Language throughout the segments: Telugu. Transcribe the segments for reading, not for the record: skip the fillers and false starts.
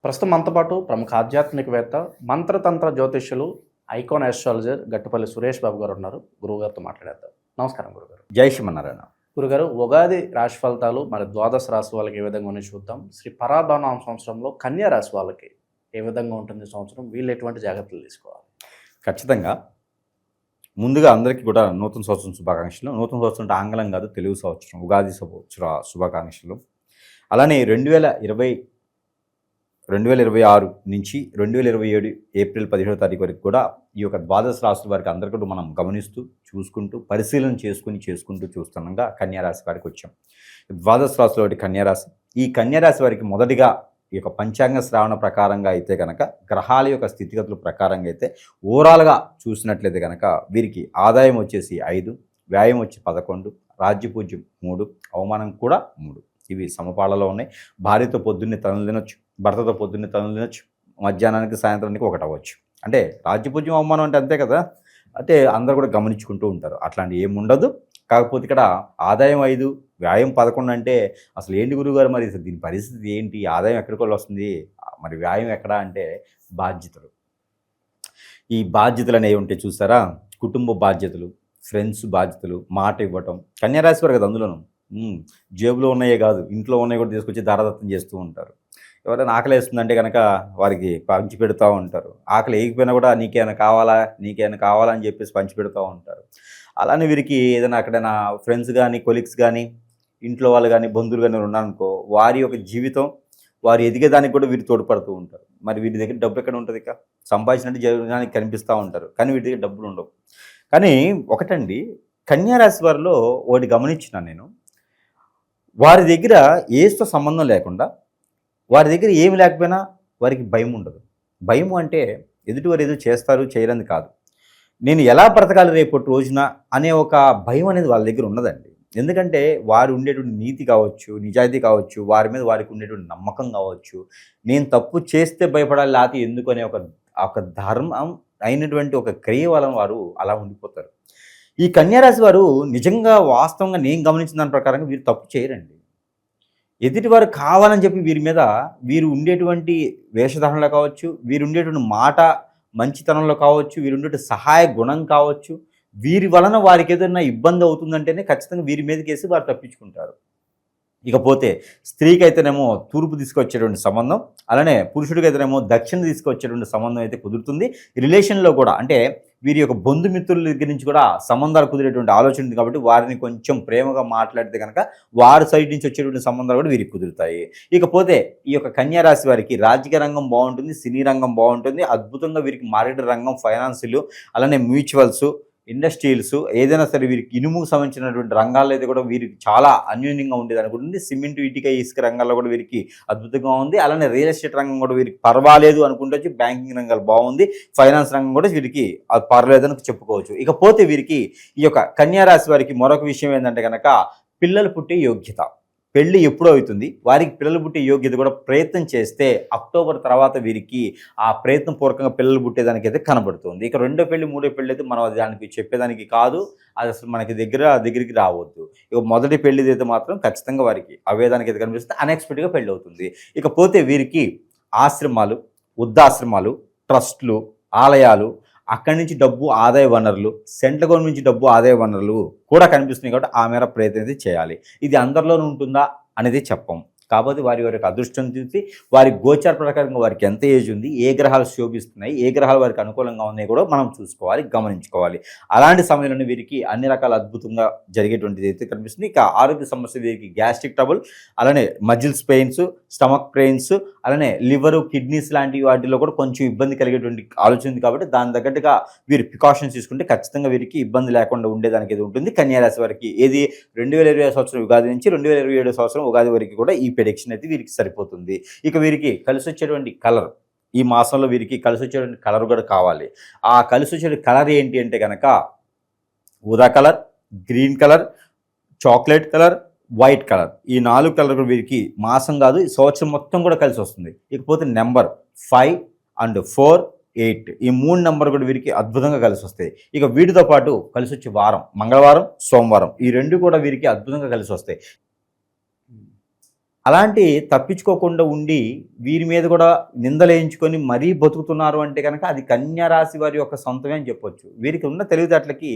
ప్రస్తుతం మనతో పాటు ప్రముఖ ఆధ్యాత్మికవేత్త, మంత్రతంత్ర జ్యోతిష్యులు, ఐకాన్ ఆస్ట్రాలజర్ గట్టుపల్లి సురేష్ బాబు గారు ఉన్నారు. గురువుగారితో మాట్లాడేద్దాం. నమస్కారం గురుగారు. జై శ్రీమన్నారాయణ. గురుగారు, ఉగాది రాశి ఫలితాలు మరి ద్వాదశ రాశి వాళ్ళకి ఏ విధంగా ఉన్నాయి చూద్దాం. శ్రీ పరాభవనామ సంవత్సరంలో కన్యా రాశి వాళ్ళకి ఏ విధంగా ఉంటుంది సంవత్సరం, వీళ్ళు ఎటువంటి జాగ్రత్తలు తీసుకోవాలి? ఖచ్చితంగా ముందుగా అందరికీ కూడా నూతన సంవత్సరం శుభాకాంక్షలు. నూతన సంవత్సరం అంటే ఆంగ్లం కాదు, తెలుగు సంవత్సరం, ఉగాది సంవత్సర శుభాకాంక్షలు. అలానే 2026 నుంచి 2027 ఏప్రిల్ 17వ తారీఖు వరకు కూడా ఈ యొక్క ద్వాదశ రాశుల వారికి అందరికీ కూడా మనం గమనిస్తూ చూసుకుంటూ పరిశీలన చేసుకుంటూ చూస్తుండగా కన్యారాశి వారికి వచ్చాం. ద్వాదశ రాశుల వారి కన్యారాశి. ఈ కన్యారాశి వారికి మొదటిగా ఈ యొక్క పంచాంగ శ్రావణ ప్రకారంగా అయితే కనుక, గ్రహాల యొక్క స్థితిగతుల ప్రకారంగా అయితే ఓవరాల్గా చూసినట్లయితే కనుక వీరికి ఆదాయం వచ్చేసి 5, వ్యాయం వచ్చి 11, రాజ్యపూజ్యం 3, అవమానం కూడా 3. ఇవి సమపాళలో ఉన్నాయి. భార్యతో పొద్దున్నే తనులు తినొచ్చు, భర్తతో పొద్దున్నే తనులు తినొచ్చు, మధ్యాహ్నానికి సాయంత్రానికి ఒకటి అవ్వచ్చు. అంటే రాజ్యపూజ్యం అవమానం అంటే అంతే కదా, అంటే అందరూ కూడా గమనించుకుంటూ ఉంటారు. అట్లాంటి ఏముండదు. కాకపోతే ఇక్కడ ఆదాయం 5, వ్యాయం 11 అంటే అసలు ఏంటి గురువుగారు, మరి దీని పరిస్థితి ఏంటి, ఆదాయం ఎక్కడికి వస్తుంది, మరి వ్యాయం ఎక్కడ అంటే బాధ్యతలు. ఈ బాధ్యతలు అనేవి ఉంటాయి చూసారా, కుటుంబ బాధ్యతలు, ఫ్రెండ్స్ బాధ్యతలు, మాట ఇవ్వటం. కన్యారాశి వారు కదా అందులోనూ జేబులో ఉన్నాయే కాదు, ఇంట్లో ఉన్నాయి కూడా తీసుకొచ్చి దారదత్తం చేస్తూ ఉంటారు. ఎవరైనా ఆకలి వేస్తుందంటే కనుక వారికి పంచి పెడతా ఉంటారు. ఆకలి వేయకపోయినా కూడా నీకేమైనా కావాలా అని చెప్పేసి పంచి పెడతా ఉంటారు. అలానే వీరికి ఏదైనా అక్కడైనా ఫ్రెండ్స్ కానీ, కొలీగ్స్ కానీ, ఇంట్లో వాళ్ళు కానీ, బంధువులు కానీ ఉన్నారనుకో, వారి యొక్క జీవితం వారు ఎదిగేదానికి కూడా వీరు తోడ్పడుతూ ఉంటారు. మరి వీరి దగ్గర డబ్బు ఎక్కడ ఉంటుంది? ఇక సంపాదించినట్టు జనానికి కనిపిస్తూ ఉంటారు, కానీ వీరి దగ్గర డబ్బులు ఉండవు. కానీ ఒకటండి, కన్యారాశి వారిలో ఒకటి గమనించినాను నేను. వారి దగ్గర ఏసుతో సంబంధం లేకుండా, వారి దగ్గర ఏమి లేకపోయినా వారికి భయం ఉండదు. భయం అంటే ఎదుటివారు ఏదో చేస్తారు చేయరని కాదు, నేను ఎలా బ్రతకాలి రేపటి రోజున అనే ఒక భయం అనేది వాళ్ళ దగ్గర ఉన్నదండి. ఎందుకంటే వారు ఉండేటువంటి నీతి కావచ్చు, నిజాయితీ కావచ్చు, వారి మీద వారికి ఉండేటువంటి నమ్మకం కావచ్చు, నేను తప్పు చేస్తే భయపడాలి లేకపోతే ఎందుకు అనే ఒక ధర్మం అయినటువంటి ఒక క్రియ వలన వారు అలా ఉండిపోతారు. ఈ కన్యారాశి వారు నిజంగా వాస్తవంగా నేను గమనించిన దాని ప్రకారంగా వీరు తప్పు చేయరండి. ఎదుటివారు కావాలని చెప్పి వీరు ఉండేటువంటి వేషధారణలో కావచ్చు, వీరు ఉండేటువంటి మాట మంచితనంలో కావచ్చు, వీరు ఉండేటువంటి సహాయ గుణం కావచ్చు, వీరి వలన వారికి ఏదైనా ఇబ్బంది అవుతుందంటేనే ఖచ్చితంగా వీరి మీదకేసి వారు తప్పించుకుంటారు. ఇకపోతే స్త్రీకి అయితేనేమో తూర్పు తీసుకొచ్చేటువంటి సంబంధం, అలానే పురుషుడికి అయితేనేమో దక్షిణ తీసుకొచ్చేటువంటి సంబంధం అయితే కుదురుతుంది. రిలేషన్లో కూడా అంటే వీరి యొక్క బంధుమిత్రుల దగ్గర నుంచి కూడా సంబంధాలు కుదిరేటువంటి ఆలోచన ఉంది. కాబట్టి వారిని కొంచెం ప్రేమగా మాట్లాడితే కనుక వారి సైడ్ నుంచి వచ్చేటువంటి సంబంధాలు కూడా వీరికి కుదురుతాయి. ఇకపోతే ఈ యొక్క కన్యారాశి వారికి రాజకీయ రంగం బాగుంటుంది, సినీ రంగం బాగుంటుంది. అద్భుతంగా వీరికి మార్కెట్ రంగం, ఫైనాన్షియల్, అలానే మ్యూచువల్స్, ఇండస్ట్రియల్స్, ఏదైనా సరే వీరికి ఇనుముకు సంబంధించినటువంటి రంగాల్లో అయితే కూడా వీరికి చాలా అన్యోన్యంగా ఉండేది అనుకుంటుంది. సిమెంట్, ఇటుక, ఇసుక రంగాల్లో కూడా వీరికి అద్భుతంగా ఉంది. అలానే రియల్ ఎస్టేట్ రంగం కూడా వీరికి పర్వాలేదు అనుకుంటే, బ్యాంకింగ్ రంగాలు బాగుంది, ఫైనాన్స్ రంగం కూడా వీరికి అది పర్వాలేదని చెప్పుకోవచ్చు. ఇకపోతే వీరికి ఈ యొక్క కన్యారాశి వారికి మరొక విషయం ఏంటంటే కనుక పిల్లలు పుట్టే యోగ్యత. పెళ్ళి ఎప్పుడో అవుతుంది, వారికి పిల్లలు పుట్టే యోగ్యత కూడా ప్రయత్నం చేస్తే అక్టోబర్ తర్వాత వీరికి ఆ ప్రయత్నం పూర్వకంగా పిల్లలు పుట్టేదానికి అయితే కనబడుతుంది. ఇక రెండో పెళ్లి, మూడో పెళ్ళి అయితే మనం దానికి చెప్పేదానికి కాదు, అది అసలు మనకి దగ్గరికి రావద్దు. ఇక మొదటి పెళ్లిది అయితే మాత్రం ఖచ్చితంగా వారికి అవేదానికి అయితే కనిపిస్తుంది, అన్ఎక్స్పెక్టెడ్గా పెళ్ళి అవుతుంది. ఇకపోతే వీరికి ఆశ్రమాలు, వృద్ధాశ్రమాలు, ట్రస్ట్లు, ఆలయాలు, అక్కడి నుంచి డబ్బు ఆదాయ వనరులు, సెంట్రల్ గవర్నమెంట్ నుంచి డబ్బు ఆదాయ వనరులు కూడా కనిపిస్తున్నాయి. కాబట్టి ఆ మేర ప్రయత్నం అయితే చేయాలి. ఇది అందరిలోనూ ఉంటుందా అనేది చెప్పం. కాకపోతే వారి యొక్క అదృష్టం చూసి వారి గోచార ప్రకారంగా వారికి ఎంత ఏజ్ ఉంది, ఏ గ్రహాలు శోభిస్తున్నాయి, ఏ గ్రహాలు వారికి అనుకూలంగా ఉన్నాయి కూడా మనం చూసుకోవాలి, గమనించుకోవాలి. అలాంటి సమయంలోనే వీరికి అన్ని రకాల అద్భుతంగా జరిగేటువంటిది అయితే కనిపిస్తుంది. ఇక ఆరోగ్య సమస్య వీరికి గ్యాస్ట్రిక్ ట్రబుల్, అలానే మజిల్స్ పెయిన్స్, స్టమక్ పెయిన్స్, అలానే లివరు, కిడ్నీస్ లాంటి వాటిలో కూడా కొంచెం ఇబ్బంది కలిగేటువంటి ఆలోచన ఉంది. కాబట్టి దాని తగ్గట్టుగా వీరు ప్రికాషన్స్ తీసుకుంటే ఖచ్చితంగా వీరికి ఇబ్బంది లేకుండా ఉండేదానికి ఏది ఉంటుంది. కన్యారాశి వారికి ఏది 2025 సంవత్సరం ఉగాది నుంచి 2027 సంవత్సరం ఉగాది వరకు కూడా ఈ ప్రెడిక్షన్ అయితే వీరికి సరిపోతుంది. ఇక వీరికి కలిసి వచ్చేటువంటి కలర్, ఈ మాసంలో వీరికి కలిసి వచ్చేటువంటి కలర్ కూడా కావాలి. ఆ కలిసి వచ్చే కలర్ ఏంటి అంటే కనుక ఊదా colour, green colour, chocolate colour, white colour. ఈ 4 కలర్ కూడా వీరికి మాసం కాదు, ఈ సంవత్సరం మొత్తం కూడా కలిసి వస్తుంది. ఇకపోతే నెంబర్ 5 అండ్ 4, 8 ఈ 3 నెంబర్ కూడా వీరికి అద్భుతంగా కలిసి వస్తాయి. ఇక వీటితో పాటు కలిసి వచ్చే వారం మంగళవారం, సోమవారం, ఈ 2 కూడా వీరికి అద్భుతంగా కలిసి వస్తాయి. అలాంటి తప్పించుకోకుండా ఉండి వీరి మీద కూడా నిందలేయించుకొని మరీ బతుకుతున్నారు అంటే కనుక అది కన్యా రాశి వారి యొక్క సొంతమే అని చెప్పొచ్చు. వీరికి ఉన్న తెలివితేటలకి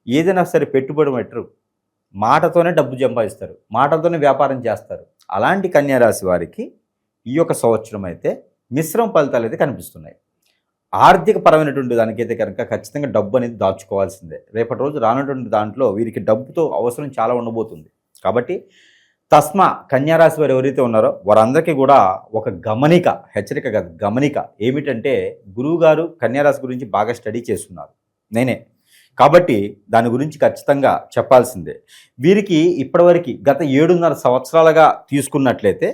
ఏదైనా సరే పెట్టుబడి పెట్టరు, మాటతోనే డబ్బు సంపాదిస్తారు, మాటతోనే వ్యాపారం చేస్తారు. అలాంటి కన్యా రాశి వారికి ఈ యొక్క సంవత్సరం అయితే మిశ్రమ ఫలితాలు అయితే కనిపిస్తున్నాయి. ఆర్థిక పరమైనటువంటి దానికైతే కనుక ఖచ్చితంగా డబ్బు అనేది దాచుకోవాల్సిందే. రేపటి రోజు రానటువంటి దాంట్లో వీరికి డబ్బుతో అవసరం చాలా ఉండబోతుంది. కాబట్టి తస్మా కన్యారాశి వారు ఎవరైతే ఉన్నారో వారందరికీ కూడా ఒక గమనిక, హెచ్చరిక కాదు గమనిక ఏమిటంటే, గురువుగారు కన్యారాశి గురించి బాగా స్టడీ చేస్తున్నారు నేనే, కాబట్టి దాని గురించి ఖచ్చితంగా చెప్పాల్సిందే. వీరికి ఇప్పటివరకు గత 7.5 సంవత్సరాలుగా తీసుకున్నట్లయితే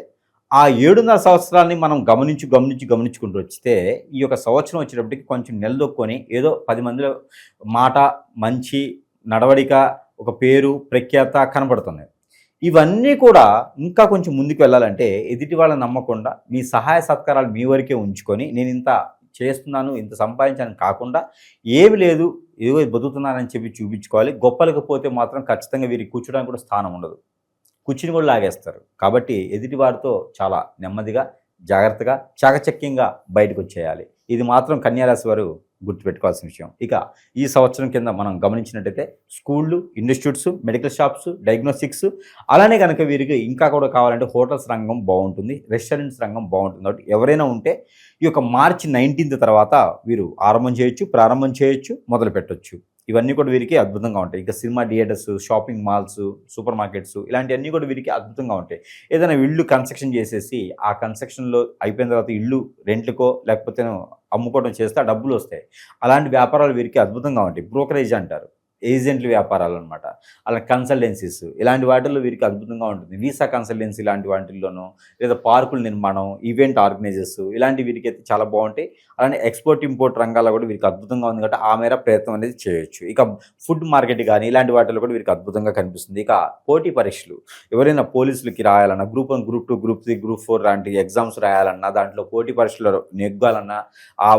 ఆ 7.5 సంవత్సరాలని మనం గమనించుకుంటూ వచ్చితే ఈ యొక్క సంవత్సరం వచ్చేటప్పటికి కొంచెం నిలదొక్కొని ఏదో 10 మందిలో మాట, మంచి నడవడిక, ఒక పేరు, ప్రఖ్యాత కనబడుతున్నాయి. ఇవన్నీ కూడా ఇంకా కొంచెం ముందుకు వెళ్ళాలంటే ఎదుటి వాళ్ళని నమ్మకుండా మీ సహాయ సత్కారాలు మీ వరకే ఉంచుకొని నేను ఇంత చేస్తున్నాను, ఇంత సంపాదించాను కాకుండా ఏమి లేదు ఏదో బతుకుతున్నానని చెప్పి చూపించుకోవాలి. గొప్పలకు పోతే మాత్రం ఖచ్చితంగా వీరికి కూర్చోడానికి కూడా స్థానం ఉండదు, కూర్చుని కూడా లాగేస్తారు. కాబట్టి ఎదుటి వారితో చాలా నెమ్మదిగా, జాగ్రత్తగా, చాకచక్యంగా బయటకు వచ్చేయాలి. ఇది మాత్రం కన్యారాశి వారు గుర్తుపెట్టుకోవాల్సిన విషయం. ఇక ఈ సంవత్సరం కింద మనం గమనించినట్టయితే స్కూళ్ళు, ఇన్స్టిట్యూట్స్, మెడికల్ షాప్స్, డయాగ్నోస్టిక్స్, అలానే కనుక వీరికి ఇంకా కూడా కావాలంటే హోటల్స్ రంగం బాగుంటుంది, రెస్టారెంట్స్ రంగం బాగుంటుంది. కాబట్టి ఎవరైనా ఉంటే ఈ యొక్క మార్చి 19th తర్వాత వీరు ప్రారంభం చేయొచ్చు, మొదలు పెట్టొచ్చు. ఇవన్నీ కూడా వీరికి అద్భుతంగా ఉంటాయి. ఇంకా cinema theatres, shopping malls, super markets ఇలాంటివన్నీ కూడా వీరికి అద్భుతంగా ఉంటాయి. ఏదైనా ఇల్లు కన్స్ట్రక్షన్ చేసేసి ఆ కన్స్ట్రక్షన్లో అయిపోయిన తర్వాత ఇల్లు రెంట్కో లేకపోతే అమ్ముకోవడం చేస్తే ఆ డబ్బులు వస్తాయి. అలాంటి వ్యాపారాలు వీరికి అద్భుతంగా ఉంటాయి. బ్రోకరేజ్ అంటారు, ఏజెంట్ల వ్యాపారాలు అనమాట. అలా కన్సల్టెన్సీస్ ఇలాంటి వాటిల్లో వీరికి అద్భుతంగా ఉంటుంది. వీసా కన్సల్టెన్సీ ఇలాంటి వాటిల్లోనూ, లేదా పార్కుల నిర్మాణం, ఈవెంట్ ఆర్గనైజర్స్ ఇలాంటి వీరికి అయితే చాలా బాగుంటాయి. అలానే ఎక్స్పోర్ట్ ఇంపోర్ట్ రంగాల్లో కూడా వీరికి అద్భుతంగా ఉంది కాబట్టి ఆ మేర ప్రయత్నం అనేది చేయొచ్చు. ఇక ఫుడ్ మార్కెట్ కానీ ఇలాంటి వాటిల్లో కూడా వీరికి అద్భుతంగా కనిపిస్తుంది. ఇక పోటీ పరీక్షలు ఎవరైనా పోలీసులకి రాయాలన్నా, గ్రూప్ 1, గ్రూప్ 2, గ్రూప్ 3, గ్రూప్ 4 లాంటి ఎగ్జామ్స్ రాయాలన్నా, దాంట్లో పోటీ పరీక్షలు నెగ్గాలన్నా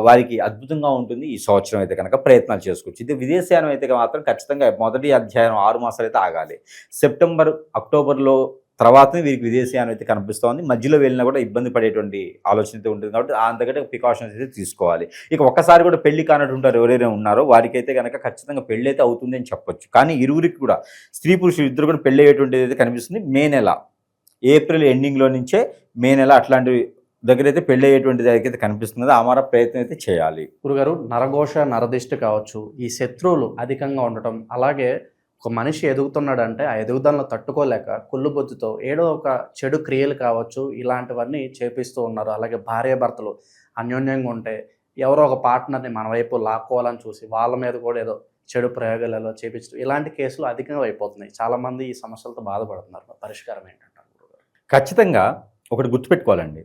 వారికి అద్భుతంగా ఉంటుంది. ఈ సంవత్సరం అయితే కనుక ప్రయత్నాలు చేసుకోవచ్చు. ఇది విదేశయానం అయితే మాత్రం ఖచ్చితంగా మొదటి అధ్యాయం 6 మాసాలు అయితే ఆగాలి. సెప్టెంబర్, అక్టోబర్లో తర్వాతనే వీరికి విదేశయానం అయితే కనిపిస్తోంది. మధ్యలో వెళ్ళినా కూడా ఇబ్బంది పడేటువంటి ఆలోచన అయితే ఉంటుంది. కాబట్టి అంతకంటే ప్రికాషన్స్ అయితే తీసుకోవాలి. ఇక ఒక్కసారి కూడా పెళ్లి కానట్టుంటారు ఎవరైనా ఉన్నారో వారికైతే కనుక ఖచ్చితంగా పెళ్లి అయితే అవుతుంది అని చెప్పొచ్చు. కానీ ఇరువురికి కూడా స్త్రీ పురుషులు ఇద్దరు కూడా పెళ్లి అయ్యేటువంటిది అయితే కనిపిస్తుంది. మే నెల, ఏప్రిల్ ఎండింగ్లో నుంచే మే నెల అట్లాంటివి దగ్గర అయితే పెళ్లి అయ్యేటువంటిది అయితే కనిపిస్తుంది కదా, ఆ ప్రయత్నం అయితే చేయాలి. గురుగారు, నరఘోష, నరదిష్టి కావచ్చు, ఈ శత్రువులు అధికంగా ఉండటం, అలాగే ఒక మనిషి ఎదుగుతున్నాడంటే ఆ ఎదుగుదలను తట్టుకోలేక కుళ్ళుబొద్దుతో ఏదో ఒక చెడు క్రియలు కావచ్చు ఇలాంటివన్నీ చేపిస్తూ ఉన్నారు. అలాగే భార్యాభర్తలు అన్యోన్యంగా ఉంటే ఎవరో ఒక పార్ట్నర్ని మన వైపు లాక్కోవాలని చూసి వాళ్ళ మీద కూడా ఏదో చెడు ప్రయోగాలలో చేపించడం, ఇలాంటి కేసులు అధికంగా అయిపోతున్నాయి. చాలామంది ఈ సమస్యలతో బాధపడుతున్నారు. పరిష్కారం ఏంటంటారు గురుగారు? ఖచ్చితంగా ఒకటి గుర్తుపెట్టుకోవాలండి,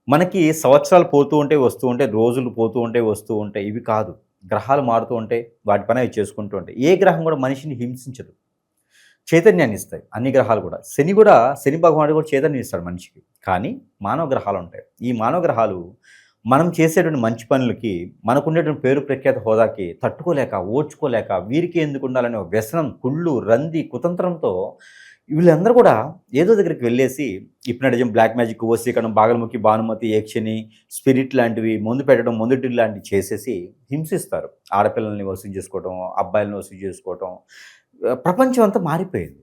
మనకి సంవత్సరాలు పోతూ ఉంటే వస్తూ ఉంటే, రోజులు పోతూ ఉంటే వస్తూ ఉంటాయి. ఇవి కాదు, గ్రహాలు మారుతూ ఉంటాయి, వాటి పని అవి చేసుకుంటూ ఉంటాయి. ఏ గ్రహం కూడా మనిషిని హింసించదు, చైతన్యాన్ని ఇస్తాయి అన్ని గ్రహాలు కూడా. శని భగవానుడు కూడా చైతన్యం ఇస్తాడు మనిషికి. కానీ మానవ గ్రహాలు ఉంటాయి. ఈ మానవ గ్రహాలు మనం చేసేటువంటి మంచి పనులకి, మనకుండేటువంటి పేరు ప్రఖ్యాత హోదాకి తట్టుకోలేక, ఓర్చుకోలేక వీరికి ఎందుకు ఉండాలనే వ్యసనం, కుళ్ళు, రంది, కుతంత్రంతో వీళ్ళందరూ కూడా ఏదో దగ్గరికి వెళ్ళేసి హిప్నటిజం, బ్లాక్ మ్యాజిక్, వశీకరణం, బాగలముఖి, భానుమతి, ఏక్షని, స్పిరిట్ లాంటివి, మందు పెట్టడం, మందుటిల్లు లాంటివి చేసేసి హింసిస్తారు. ఆడపిల్లల్ని వసూలు చేసుకోవటం, అబ్బాయిలను వసూలు చేసుకోవటం. ప్రపంచం అంతా మారిపోయింది.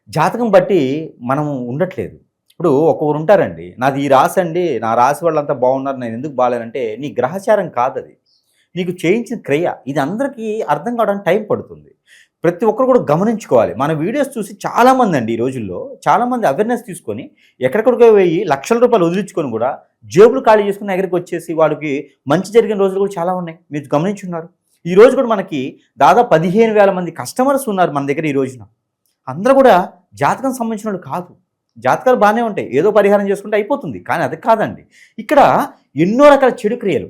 జాతకం బట్టి మనం ఉండట్లేదు. ఇప్పుడు ఒక్కొక్కరు ఉంటారండి, నాది ఈ రాశి అండి, నా రాశి వాళ్ళంతా బాగున్నారు, నేను ఎందుకు బాగాలేనంటే నీ గ్రహచారం కాదు, అది నీకు చేయించిన క్రియ. ఇది అందరికీ అర్థం కావడానికి టైం పడుతుంది. ప్రతి ఒక్కరు కూడా గమనించుకోవాలి. మన వీడియోస్ చూసి చాలామంది అండి ఈ రోజుల్లో చాలామంది అవేర్నెస్ తీసుకొని ఎక్కడికడికో వెయ్యి లక్షల రూపాయలు వదిలించుకొని కూడా జేబులు ఖాళీ చేసుకుని దగ్గరికి వచ్చేసి వాడికి మంచి జరిగిన రోజులు కూడా చాలా ఉన్నాయి. మీరు గమనించున్నారు. ఈ రోజు కూడా మనకి దాదాపు 15,000 మంది కస్టమర్స్ ఉన్నారు మన దగ్గర ఈ రోజున. అందరూ కూడా జాతకం సంబంధించిన వాళ్ళు కాదు. జాతకాలు బాగానే ఉంటాయి, ఏదో పరిహారం చేసుకుంటే అయిపోతుంది. కానీ అది కాదండి. ఇక్కడ ఎన్నో రకాల చెడు క్రియలు.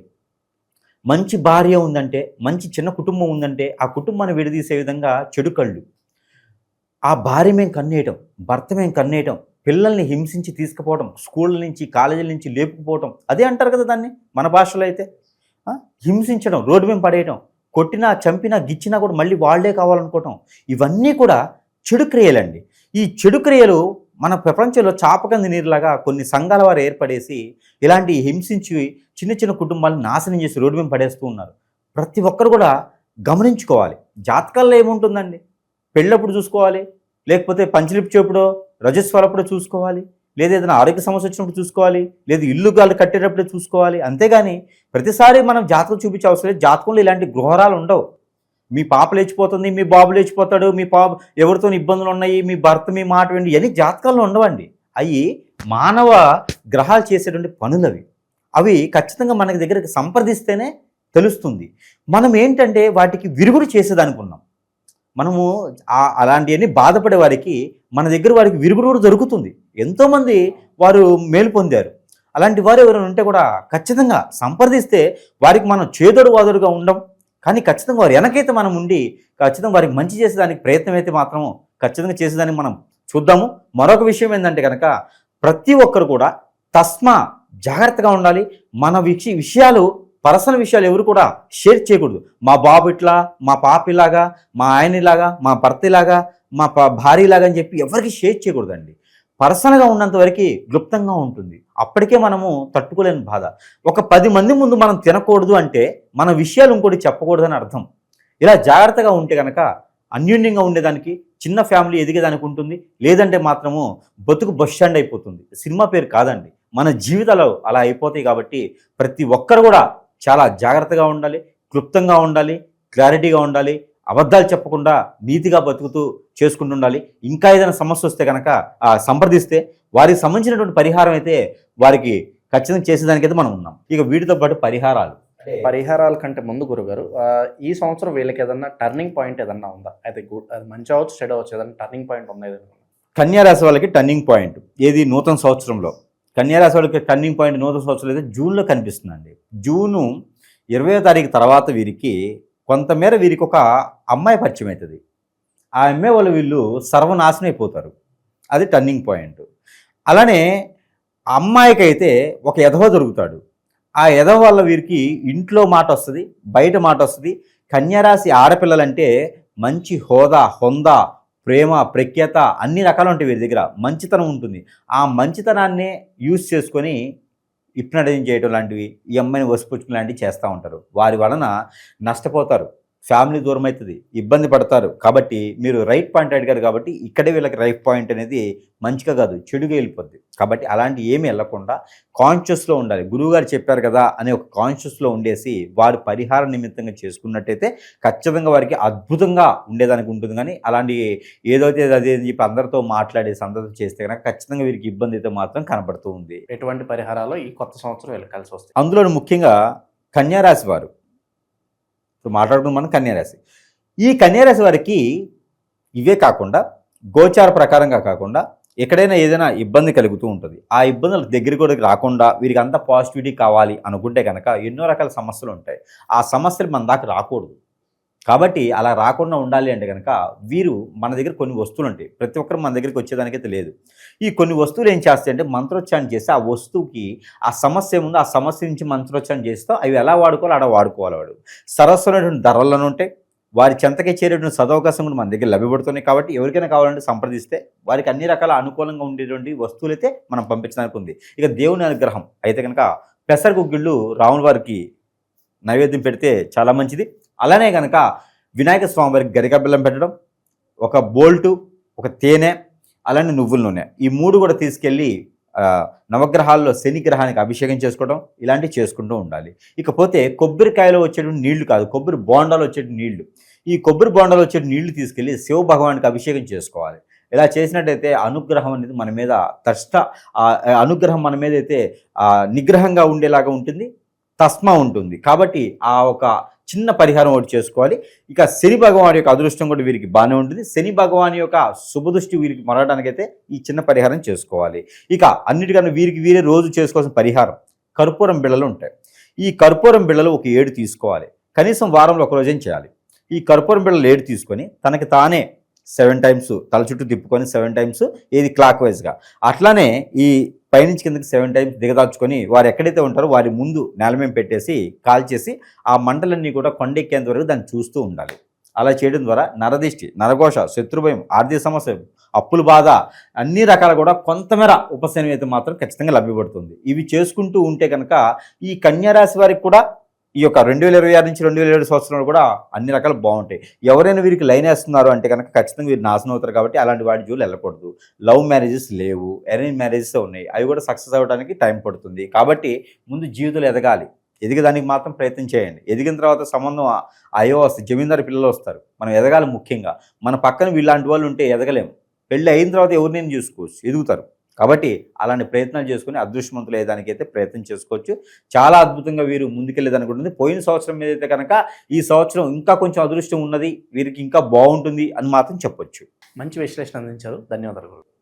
మంచి భార్య ఉందంటే, మంచి చిన్న కుటుంబం ఉందంటే ఆ కుటుంబాన్ని విడదీసే విధంగా చెడు కళ్ళు, ఆ భార్య మేము కన్నేయటం, భర్త మేము కన్నేయటం, పిల్లల్ని హింసించి తీసుకుపోవడం, స్కూళ్ళ నుంచి కాలేజీల నుంచి లేపుకుపోవటం, అదే అంటారు కదా దాన్ని మన భాషలో అయితే. హింసించడం, రోడ్డు మీద పడేయడం, కొట్టినా, చంపినా, గిచ్చినా కూడా మళ్ళీ వాళ్ళే కావాలనుకోవటం, ఇవన్నీ కూడా చెడు క్రియలండి. ఈ చెడు క్రియలు మన ప్రపంచంలో చాపకంది నీరులాగా కొన్ని సంఘాల వారు ఏర్పడేసి ఇలాంటి హింసించి చిన్న చిన్న కుటుంబాలను నాశనం చేసి రోడ్డు మీద పడేస్తూ ఉన్నారు. ప్రతి ఒక్కరు కూడా గమనించుకోవాలి. జాతకాల్లో ఏముంటుందండి? పెళ్ళప్పుడు చూసుకోవాలి, లేకపోతే పంచలిప్చేప్పుడో రజస్వరప్పుడో చూసుకోవాలి, లేదా ఏదైనా ఆరోగ్య సమస్య వచ్చినప్పుడు చూసుకోవాలి, లేదా ఇల్లు గాలు కట్టేటప్పుడే చూసుకోవాలి. అంతేగాని ప్రతిసారి మనం జాతకం చూపించే అవసరం లేదు. జాతకంలో ఇలాంటి గృహరాలు ఉండవు. మీ పాప లేచిపోతుంది, మీ బాబు లేచిపోతాడు, మీ పాప ఎవరితో ఇబ్బందులు ఉన్నాయి, మీ భర్త మీ మాట విండి, ఇవన్నీ జాతకాల్లో ఉండవండి. అవి మానవ గ్రహాలు చేసేటువంటి పనులు. అవి ఖచ్చితంగా మనకి దగ్గరికి సంప్రదిస్తేనే తెలుస్తుంది. మనం ఏంటంటే వాటికి విరుగుడు చేసేదనుకున్నాం. మనము అలాంటివన్నీ బాధపడే వారికి మన దగ్గర వారికి విరుగుడు కూడా దొరుకుతుంది. ఎంతోమంది వారు మేలు పొందారు. అలాంటి వారు ఎవరైనా ఉంటే కూడా ఖచ్చితంగా సంప్రదిస్తే వారికి మనం చేదోడు వాదోడుగా ఉండం. కానీ ఖచ్చితంగా వారు వెనకైతే మనం ఉండి ఖచ్చితంగా వారికి మంచి చేసేదానికి ప్రయత్నం అయితే మాత్రం ఖచ్చితంగా చేసేదానికి మనం చూద్దాము. మరొక విషయం ఏంటంటే కనుక ప్రతి ఒక్కరు కూడా జాగ్రత్తగా ఉండాలి. మన విషయాలు పర్సనల్ విషయాలు ఎవరు కూడా షేర్ చేయకూడదు. మా బాబు ఇట్లా, మా పాప ఇలాగా, మా ఆయన ఇలాగా, మా భర్త ఇలాగా, మా భార్య ఇలాగా అని చెప్పి ఎవరికి షేర్ చేయకూడదండి. పర్సనల్గా ఉన్నంత వరకు క్లుప్తంగా ఉంటుంది. అప్పటికే మనము తట్టుకోలేని బాధ. ఒక 10 మంది ముందు మనం తినకూడదు అంటే మన విషయాలు ఇంకోటి చెప్పకూడదని అర్థం. ఇలా జాగ్రత్తగా ఉంటే కనుక అన్యోన్యంగా ఉండేదానికి, చిన్న ఫ్యామిలీ ఎదిగేదానికి ఉంటుంది. లేదంటే మాత్రము బతుకు బస్ స్టాండ్ అయిపోతుంది. సినిమా పేరు కాదండి, మన జీవితాలు అలా అయిపోతాయి. కాబట్టి ప్రతి ఒక్కరు కూడా చాలా జాగ్రత్తగా ఉండాలి, క్లుప్తంగా ఉండాలి, క్లారిటీగా ఉండాలి, అబద్ధాలు చెప్పకుండా నీతిగా బతుకుతూ చేసుకుంటుండాలి. ఇంకా ఏదైనా సమస్య వస్తే కనుక సంప్రదిస్తే వారికి సంబంధించినటువంటి పరిహారం అయితే వారికి ఖచ్చితంగా చేసేదానికైతే మనం ఉన్నాం. ఇక వీటితో పాటు పరిహారాల కంటే ముందు గురుగారు, ఈ సంవత్సరం వీళ్ళకి ఏదన్నా టర్నింగ్ పాయింట్ ఏదన్నా ఉందా? అయితే అది మంచి అవచ్చు, చెడు అవచ్చు, ఏదన్నా టర్నింగ్ పాయింట్ ఉందా? కన్యారాశి వాళ్ళకి టర్నింగ్ పాయింట్ ఏది? నూతన సంవత్సరంలో కన్యారాశి వాళ్ళకి టర్నింగ్ పాయింట్ నూతన సంవత్సరం అయితే జూన్లో కనిపిస్తుందండి. జూను 20వ తారీఖు తర్వాత వీరికి కొంతమేర వీరికి ఒక అమ్మాయి పరిచయం అవుతుంది. ఆ అమ్మాయి వల్ల వీళ్ళు సర్వనాశనం అయిపోతారు. అది టర్నింగ్ పాయింట్. అలానే అమ్మాయికి అయితే ఒక ఎదవ దొరుకుతాడు. ఆ ఎదవ వల్ల వీరికి ఇంట్లో మాట వస్తుంది, బయట మాట వస్తుంది. కన్యారాశి ఆడపిల్లలంటే మంచి హోదా, హొందా, ప్రేమ, ప్రఖ్యాత అన్ని రకాలు ఉంటాయి వీరి దగ్గర. మంచితనం ఉంటుంది. ఆ మంచితనాన్నే యూజ్ చేసుకొని హిప్నటైజింగ్ చేయడం లాంటివి, ఈ అమ్మాయిని వసిపుచ్చుకుని లాంటివి చేస్తూ ఉంటారు. వారి వలన నష్టపోతారు, ఫ్యామిలీ దూరం అవుతుంది, ఇబ్బంది పడతారు. కాబట్టి మీరు రైట్ పాయింట్ అడిగారు కాబట్టి ఇక్కడే వీళ్ళకి రైట్ పాయింట్ అనేది మంచిగా కాదు, చెడుగా వెళ్ళిపోద్ది. కాబట్టి అలాంటి ఏమి వెళ్ళకుండా కాన్షియస్లో ఉండాలి. గురువుగారు చెప్పారు కదా అనే ఒక కాన్షియస్లో ఉండేసి వారు పరిహార నిమిత్తంగా చేసుకున్నట్టయితే ఖచ్చితంగా వారికి అద్భుతంగా ఉండేదానికి ఉంటుంది. కానీ అలాంటి ఏదైతే అదే అని చెప్పి అందరితో మాట్లాడేసి అందరితో చేస్తే కనుక ఖచ్చితంగా వీరికి ఇబ్బంది అయితే మాత్రం కనబడుతూ ఉంది. ఎటువంటి పరిహారాలు ఈ కొత్త సంవత్సరం వీళ్ళకి కలిసి వస్తాయి? అందులో ముఖ్యంగా కన్యారాశి వారు మాట్లాడుకున్న మనం కన్యారాశి. ఈ కన్యారాశి వారికి ఇవే కాకుండా గోచార ప్రకారంగా కాకుండా ఎక్కడైనా ఏదైనా ఇబ్బంది కలుగుతూ ఉంటుంది. ఆ ఇబ్బందుల దగ్గరికి కూడా రాకుండా వీరికి అంత పాజిటివిటీ కావాలి అనుకుంటే కనుక ఎన్నో రకాల సమస్యలు ఉంటాయి. ఆ సమస్యలు మన దాకా రాకూడదు. కాబట్టి అలా రాకుండా ఉండాలి అంటే కనుక వీరు మన దగ్గర కొన్ని వస్తువులు ఉంటాయి. ప్రతి ఒక్కరు మన దగ్గరికి వచ్చేదానికైతే లేదు. ఈ కొన్ని వస్తువులు ఏం చేస్తాయంటే మంత్రోచ్చారణ చేస్తే ఆ వస్తువుకి ఆ సమస్య ఏముందో ఆ సమస్య నుంచి మంత్రోచ్చారణ చేస్తే అవి ఎలా వాడుకోవాలో అలా వాడుకోవాలి. వాడు సరస్సులైనటువంటి ధరలను ఉంటాయి. వారి చెంతకే చేరేటువంటి సదవకాశం కూడా మన దగ్గర లభ్యపడుతున్నాయి. కాబట్టి ఎవరికైనా కావాలంటే సంప్రదిస్తే వారికి అన్ని రకాల అనుకూలంగా ఉండేటువంటి వస్తువులైతే మనం పంపించడానికి ఉంది. ఇక దేవుని అనుగ్రహం అయితే కనుక పెసర గుగ్గిళ్ళు రాముల వారికి నైవేద్యం పెడితే చాలా మంచిది. అలానే కనుక వినాయక స్వామి వారికి గరిక బెల్లం పెట్టడం, ఒక బోల్టు, ఒక తేనె, అలానే నువ్వుల నూనె, ఈ 3 కూడా తీసుకెళ్ళి నవగ్రహాల్లో శని గ్రహానికి అభిషేకం చేసుకోవడం ఇలాంటివి చేసుకుంటూ ఉండాలి. ఇకపోతే కొబ్బరికాయలో వచ్చేటువంటి నీళ్లు కాదు, కొబ్బరి బోండాలు వచ్చేటువంటి నీళ్లు, ఈ కొబ్బరి బోండాలు వచ్చే నీళ్లు తీసుకెళ్ళి శివ భగవానికి అభిషేకం చేసుకోవాలి. ఇలా చేసినట్టయితే అనుగ్రహం అనేది మన మీద అనుగ్రహం మన మీద అయితే నిగ్రహంగా ఉండేలాగా ఉంటుంది, తస్మా ఉంటుంది. కాబట్టి ఆ ఒక చిన్న పరిహారం ఒకటి చేసుకోవాలి. ఇక శని భగవాన్ యొక్క అదృష్టం కూడా వీరికి బాగానే ఉంటుంది. శని భగవాన్ యొక్క శుభదృష్టి వీరికి మరవడానికైతే ఈ చిన్న పరిహారం చేసుకోవాలి. ఇక అన్నిటికన్నా వీరే రోజు చేసుకోవాల్సిన పరిహారం కర్పూరం బిళ్ళలు ఉంటాయి. ఈ కర్పూరం బిళ్ళలు ఒక 7 తీసుకోవాలి. కనీసం వారంలో ఒక రోజేం చేయాలి. ఈ కర్పూరం బిళ్ళలు 7 తీసుకొని తనకి తానే 7 టైమ్స్ తల చుట్టూ తిప్పుకొని 7 టైమ్స్ ఏది క్లాక్ వైజ్గా, అట్లానే ఈ పైనుంచి కిందకి 7 టైమ్స్ దిగదార్చుకొని వారు ఎక్కడైతే ఉంటారో వారి ముందు నేలమేం పెట్టేసి కాల్చేసి ఆ మంటలన్నీ కూడా కొండెక్కేంత వరకు దాన్ని చూస్తూ ఉండాలి. అలా చేయడం ద్వారా నరదిష్టి, నరఘోష, శత్రుభయం, ఆర్థిక సమస్య, అప్పుల బాధ, అన్ని రకాల కూడా కొంతమేర ఉపశమనం అయితే మాత్రం ఖచ్చితంగా లభ్యపడుతుంది. ఇవి చేసుకుంటూ ఉంటే కనుక ఈ కన్యా రాశి వారికి కూడా ఈ యొక్క 2026 నుంచి 2027 సంవత్సరంలో కూడా అన్ని రకాలు బాగుంటాయి. ఎవరైనా వీరికి లైన్ వేస్తున్నారు అంటే కనుక ఖచ్చితంగా వీరు నాశనం అవుతారు. కాబట్టి అలాంటి వాటి జోలు వెళ్ళకూడదు. లవ్ మ్యారేజెస్ లేవు, అరేంజ్ మ్యారేజెస్ ఉన్నాయి. అవి కూడా సక్సెస్ అవ్వడానికి టైం పడుతుంది. కాబట్టి ముందు జీవితంలో ఎదగాలి, ఎదిగేదానికి మాత్రం ప్రయత్నం చేయండి. ఎదిగిన తర్వాత సంబంధం అయ్యో వస్తుంది, జమీందారు పిల్లలు వస్తారు. మనం ఎదగాలి. ముఖ్యంగా మన పక్కన వీళ్ళంటి వాళ్ళు ఉంటే ఎదగలేము. పెళ్ళి అయిన తర్వాత ఎవరినైనా చూసుకోవచ్చు, ఎదుగుతారు. కాబట్టి అలాంటి ప్రయత్నాలు చేసుకుని అదృష్టవంతులు అయ్యేదానికైతే ప్రయత్నం చేసుకోవచ్చు. చాలా అద్భుతంగా వీరు ముందుకెళ్ళేదానికి ఉంటుంది. పోయిన సంవత్సరం మీద అయితే కనుక ఈ సంవత్సరం ఇంకా కొంచెం అదృష్టం ఉన్నది, వీరికి ఇంకా బాగుంటుంది అని మాత్రం చెప్పొచ్చు. మంచి విశ్లేషణ అందించారు. ధన్యవాదాలు.